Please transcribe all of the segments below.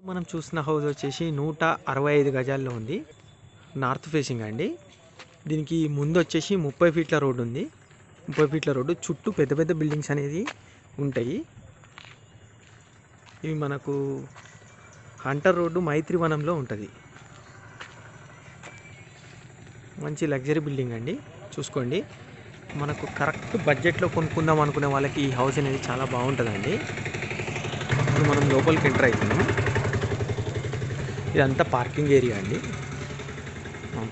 మనం చూసిన హౌస్ వచ్చేసి 165 గజాల్లో ఉంది. నార్త్ ఫేసింగ్ అండి. దీనికి ముందు వచ్చేసి 30 ఫీట్ల రోడ్డు ఉంది. 30 ఫీట్ల రోడ్డు చుట్టూ పెద్ద పెద్ద బిల్డింగ్స్ అనేది ఉంటాయి. ఇవి మనకు హంటర్ రోడ్డు మైత్రివనంలో ఉంటుంది. మంచి లగ్జరీ బిల్డింగ్ అండి. చూసుకోండి, మనకు కరెక్ట్ బడ్జెట్లో కొనుక్కుందాం అనుకునే వాళ్ళకి ఈ హౌస్ అనేది చాలా బాగుంటుందండి. ఇప్పుడు మనం లోపలికి ఎంటర్ అవుతున్నాం. ఇదంతా పార్కింగ్ ఏరియా అండి.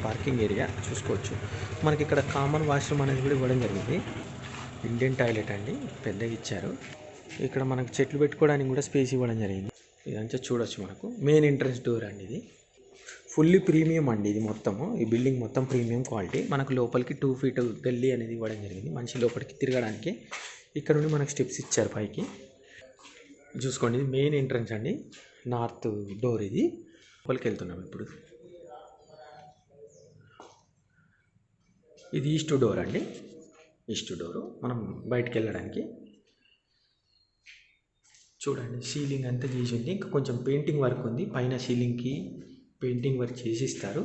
పార్కింగ్ ఏరియా చూసుకోవచ్చు. మనకి ఇక్కడ కామన్ వాష్రూమ్ అనేది కూడా ఇవ్వడం జరిగింది. ఇండియన్ టాయిలెట్ అండి, పెద్దగా ఇచ్చారు. ఇక్కడ మనకు చెట్లు పెట్టుకోవడానికి కూడా స్పేస్ ఇవ్వడం జరిగింది. ఇదంతా చూడొచ్చు. మనకు మెయిన్ ఎంట్రన్స్ డోర్ అండి. ఇది ఫుల్లీ ప్రీమియం అండి. ఇది మొత్తము, ఈ బిల్డింగ్ మొత్తం ప్రీమియం క్వాలిటీ. మనకు లోపలికి 2 ఫీట్ గల్లీ అనేది ఇవ్వడం జరిగింది. మనిషి లోపలికి తిరగడానికి ఇక్కడ నుండి మనకు స్టెప్స్ ఇచ్చారు పైకి. చూసుకోండి, ఇది మెయిన్ ఎంట్రన్స్ అండి, నార్త్ డోర్. ఇది లోపలికి వెళ్తున్నాం ఇప్పుడు. ఇది ఈస్ట్ డోర్ అండి. ఈస్ట్ డోరు మనం బయటికి వెళ్ళడానికి. చూడండి, సీలింగ్ అంతా చేసి ఉంది. ఇంకా కొంచెం పెయింటింగ్ వర్క్ ఉంది. పైన సీలింగ్కి పెయింటింగ్ వర్క్ చేసి ఇస్తారు.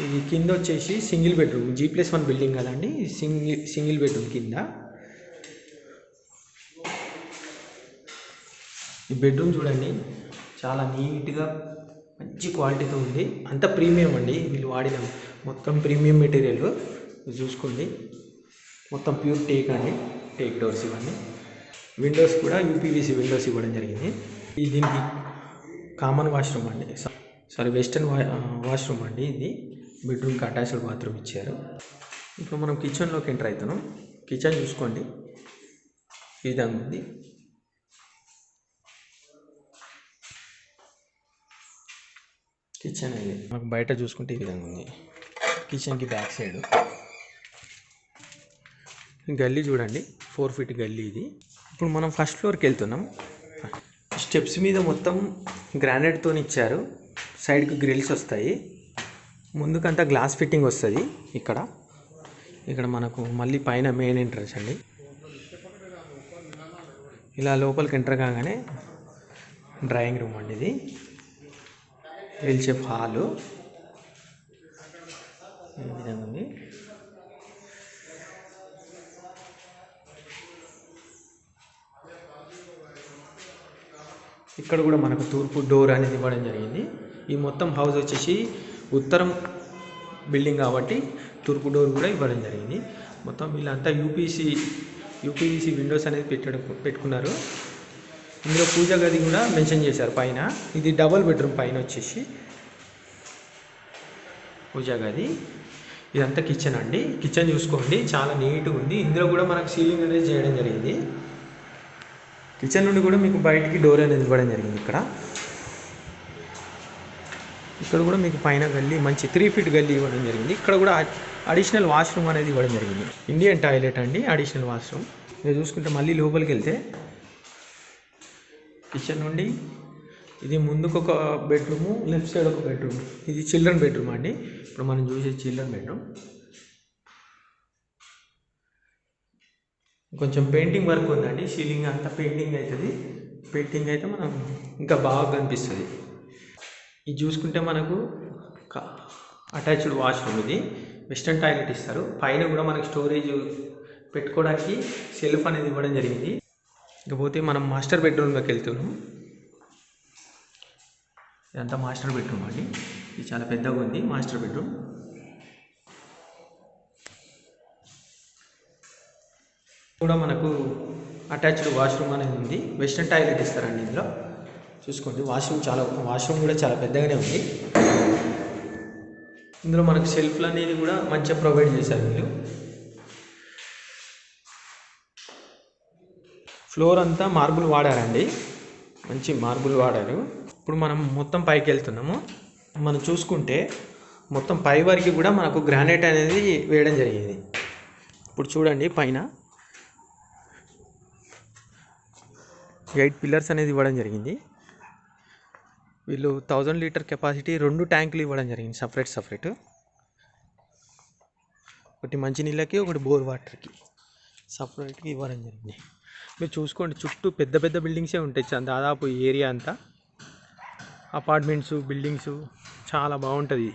ఇది కింద వచ్చేసి సింగిల్ బెడ్రూమ్, G+1 బిల్డింగ్ కదండి. సింగిల్ బెడ్రూమ్ కింద. ఈ బెడ్రూమ్ చూడండి, చాలా నీట్గా మంచి క్వాలిటీతో ఉంది. అంత ప్రీమియం అండి. వీళ్ళు వాడిన మొత్తం ప్రీమియం మెటీరియల్. చూసుకోండి, మొత్తం ప్యూర్ టేక్ అండి. టేక్ డోర్స్ ఇవన్నీ. విండోస్ కూడా UPVC విండోస్ ఇవ్వడం జరిగింది. దీనికి కామన్ వాష్రూమ్ అండి, వెస్టర్న్ వాష్రూమ్ అండి. ఇది బెడ్రూమ్కి అటాచ్డ్ బాత్రూమ్ ఇచ్చారు. ఇప్పుడు మనం కిచెన్లోకి ఎంటర్ అవుతున్నాం. కిచెన్ చూసుకోండి, ఈ విధంగా ఉంది. కిచెన్ ఇది మనకు బయట చూసుకుంటే ఈ విధంగా ఉంది. కిచెన్కి బ్యాక్ సైడ్ గల్లీ చూడండి, 4 ఫీట్ గల్లీ ఇది. ఇప్పుడు మనం ఫస్ట్ ఫ్లోర్కి వెళ్తున్నాం. స్టెప్స్ మీద మొత్తం గ్రానైట్తో ఇచ్చారు. సైడ్కి గ్రిల్స్ వస్తాయి. ముందుకంతా గ్లాస్ ఫిట్టింగ్ వస్తుంది. ఇక్కడ మనకు మళ్ళీ పైన మెయిన్ ఎంట్రన్స్ అండి. ఇలా లోపలికి ఎంటర్ కాగానే డ్రాయింగ్ రూమ్ అండి. ఇది ఎల్ షేప్ హాలు ఈ విధంగా ఉంది. ఇక్కడ కూడా మనకు తూర్పు డోర్ అనేది ఇవ్వడం జరిగింది. ఈ మొత్తం హౌస్ వచ్చేసి ఉత్తరం బిల్డింగ్ కాబట్టి తూర్పు డోర్ కూడా ఇవ్వడం జరిగింది. మొత్తం వీళ్ళంతా UPVC విండోస్ అనేది పెట్టుకున్నారు. ఇందులో పూజ గది కూడా మెన్షన్ చేశారు పైన. ఇది డబుల్ బెడ్రూమ్. పైన వచ్చేసి పూజా గది. ఇదంతా కిచెన్ అండి. కిచెన్ చూసుకోండి, చాలా నీట్గా ఉంది. ఇందులో కూడా మనకు సీలింగ్ అనేది చేయడం జరిగింది. కిచెన్ నుండి కూడా మీకు బయటికి డోర్ అనేది ఇవ్వడం జరిగింది. ఇక్కడ కూడా మీకు పైన గల్లీ మంచి 3 ఫీట్ గల్లీ ఇవ్వడం జరిగింది. ఇక్కడ కూడా అడిషనల్ వాష్రూమ్ అనేది ఇవ్వడం జరిగింది. ఇండియన్ టాయిలెట్ అండి, అడిషనల్ వాష్రూమ్. ఇది చూసుకుంటే మళ్ళీ లోపలికి వెళ్తే కిచెన్ నుండి ఇది ముందుకు ఒక బెడ్రూము, లెఫ్ట్ సైడ్ ఒక బెడ్రూమ్. ఇది చిల్డ్రన్ బెడ్రూమ్ అండి. ఇప్పుడు మనం చూసే చిల్డ్రన్ బెడ్రూమ్. కొంచెం పెయింటింగ్ వర్క్ ఉందండి. సీలింగ్ అంతా పెయింటింగ్ అవుతుంది. పెయింటింగ్ అయితే మనం ఇంకా బాగా కనిపిస్తుంది. ఇది చూసుకుంటే మనకు అటాచ్డ్ వాష్రూమ్. ఇది వెస్టర్న్ టాయిలెట్ ఇస్తారు. పైన కూడా మనకు స్టోరేజ్ పెట్టుకోవడానికి సెల్ఫ్ అనేది ఇవ్వడం జరిగింది. ఇకపోతే మనం మాస్టర్ బెడ్రూమ్లోకి వెళ్తున్నాం. ఇదంతా మాస్టర్ బెడ్రూమ్ అండి. ఇది చాలా పెద్దగా ఉంది మాస్టర్ బెడ్రూమ్. కూడా మనకు అటాచ్డ్ వాష్రూమ్ అనేది ఉంది. వెస్టర్న్ టాయిలెట్ ఇస్తారండి ఇందులో. చూసుకోండి, వాష్రూమ్ కూడా చాలా పెద్దగానే ఉంది. ఇందులో మనకు సెల్ఫ్లు అనేది కూడా మంచిగా ప్రొవైడ్ చేశారు వీళ్ళు. ఫ్లోర్ అంతా మార్బుల్ వాడారండి, మంచి మార్బుల్ వాడారు. ఇప్పుడు మనం మొత్తం పైకి వెళ్తున్నాము. మనం చూసుకుంటే మొత్తం పై వరకు కూడా మనకు గ్రానైట్ అనేది వేయడం జరిగింది. ఇప్పుడు చూడండి, పైన 8 పిల్లర్స్ అనేది ఇవ్వడం జరిగింది. వీళ్ళు 1000 లీటర్ కెపాసిటీ 2 ట్యాంకులు ఇవ్వడం జరిగింది, సపరేట్. ఒకటి మంచినీళ్ళకి, ఒకటి బోర్ వాటర్కి సపరేట్గా ఇవ్వడం జరిగింది. మీరు చూసుకోండి, చుట్టూ పెద్ద పెద్ద బిల్డింగ్సే ఉంటాయి. దాదాపు ఈ ఏరియా అంతా అపార్ట్మెంట్స్, బిల్డింగ్స్ చాలా బాగుంటుంది.